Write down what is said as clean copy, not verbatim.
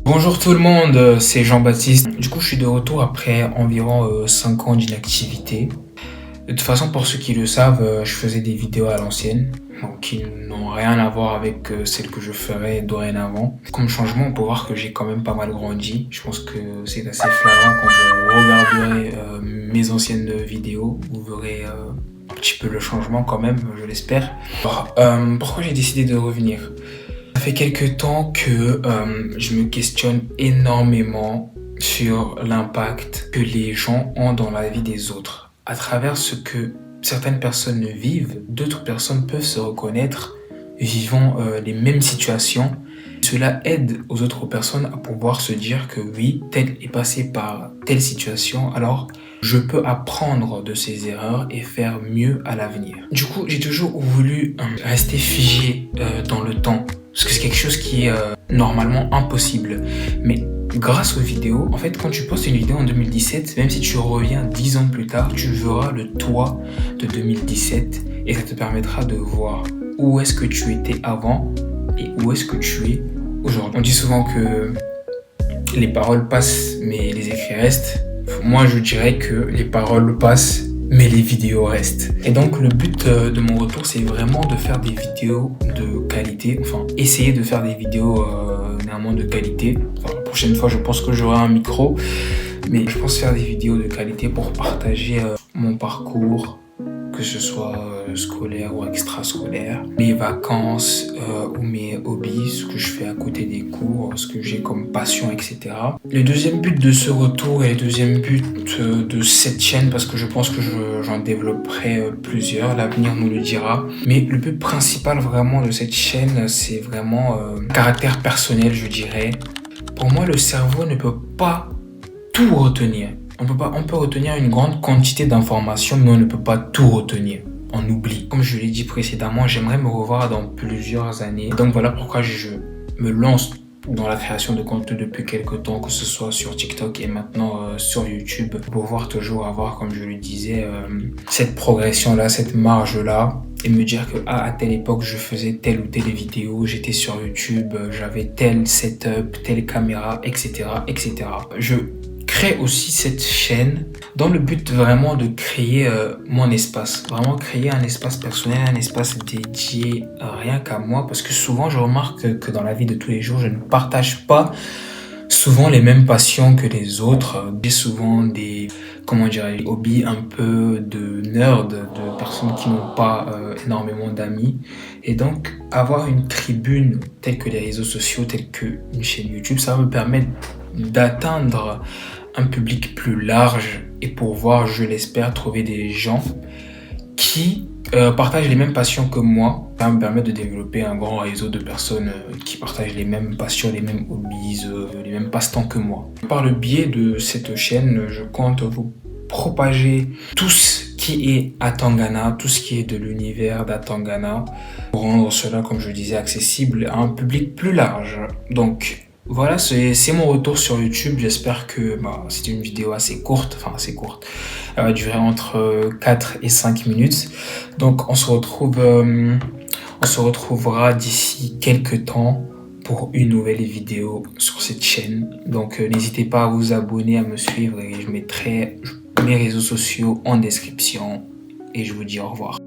Bonjour tout le monde, c'est Jean-Baptiste. Du coup, je suis de retour après environ 5 ans d'inactivité. De toute façon, pour ceux qui le savent, je faisais des vidéos à l'ancienne, donc qui n'ont rien à voir avec celles que je ferai dorénavant. Comme changement, on peut voir que j'ai quand même pas mal grandi. Je pense que c'est assez flagrant quand vous regarderez mes anciennes vidéos. Vous verrez un petit peu le changement quand même, je l'espère. Alors, pourquoi j'ai décidé de revenir ? Ça fait quelques temps que je me questionne énormément sur l'impact que les gens ont dans la vie des autres. À travers ce que certaines personnes vivent, d'autres personnes peuvent se reconnaître vivant les mêmes situations. Cela aide aux autres personnes à pouvoir se dire que oui, tel est passé par telle situation, alors je peux apprendre de ces erreurs et faire mieux à l'avenir. Du coup, j'ai toujours voulu rester figé dans le temps. Parce que c'est quelque chose qui est normalement impossible. Mais grâce aux vidéos, en fait, quand tu postes une vidéo en 2017, même si tu reviens 10 ans plus tard, tu verras le toi de 2017 et ça te permettra de voir où est-ce que tu étais avant et où est-ce que tu es aujourd'hui. On dit souvent que les paroles passent, mais les écrits restent. Moi, je dirais que les paroles passent, mais les vidéos restent. Et donc le but de mon retour, c'est vraiment de faire des vidéos de qualité, enfin essayer de faire des vidéos néanmoins de qualité. Enfin, la prochaine fois, je pense que j'aurai un micro, mais je pense faire des vidéos de qualité pour partager mon parcours, que ce soit scolaire ou extrascolaire, mes vacances ou mes hobbies, ce que je fais à côté des cours, ce que j'ai comme passion, etc. Le deuxième but de ce retour et le deuxième but de cette chaîne, parce que je pense que j'en développerai plusieurs, l'avenir nous le dira, mais le but principal vraiment de cette chaîne, c'est vraiment caractère personnel, je dirais. Pour moi, le cerveau ne peut pas tout retenir. On peut retenir une grande quantité d'informations, mais on ne peut pas tout retenir. On oublie. Comme je l'ai dit précédemment, j'aimerais me revoir dans plusieurs années. Donc voilà pourquoi je me lance dans la création de contenu depuis quelques temps, que ce soit sur TikTok et maintenant sur YouTube, pour pouvoir toujours avoir, comme je le disais, cette progression-là, cette marge-là, et me dire que à telle époque, je faisais telle ou telle vidéo, j'étais sur YouTube, j'avais tel setup, telle caméra, etc., etc. Je crée aussi cette chaîne dans le but vraiment de créer mon espace, vraiment créer un espace personnel, un espace dédié rien qu'à moi, parce que souvent je remarque que dans la vie de tous les jours, je ne partage pas souvent les mêmes passions que les autres. J'ai souvent des hobbies un peu de nerd, de personnes qui n'ont pas énormément d'amis, et donc avoir une tribune telle que les réseaux sociaux, telle qu'une chaîne YouTube, ça va me permettre d'atteindre un public plus large et pouvoir, je l'espère, trouver des gens qui partagent les mêmes passions que moi. Ça va me permettre de développer un grand réseau de personnes qui partagent les mêmes passions, les mêmes hobbies, les mêmes passe-temps que moi. Par le biais de cette chaîne, je compte vous propager tout ce qui est Atangana, tout ce qui est de l'univers d'Atangana, pour rendre cela, comme je disais, accessible à un public plus large. Donc, voilà, c'est mon retour sur YouTube. J'espère que c'était une vidéo assez courte. Elle va durer entre 4 et 5 minutes. Donc on se retrouvera d'ici quelques temps pour une nouvelle vidéo sur cette chaîne. Donc n'hésitez pas à vous abonner, à me suivre, et je mettrai mes réseaux sociaux en description. Et je vous dis au revoir.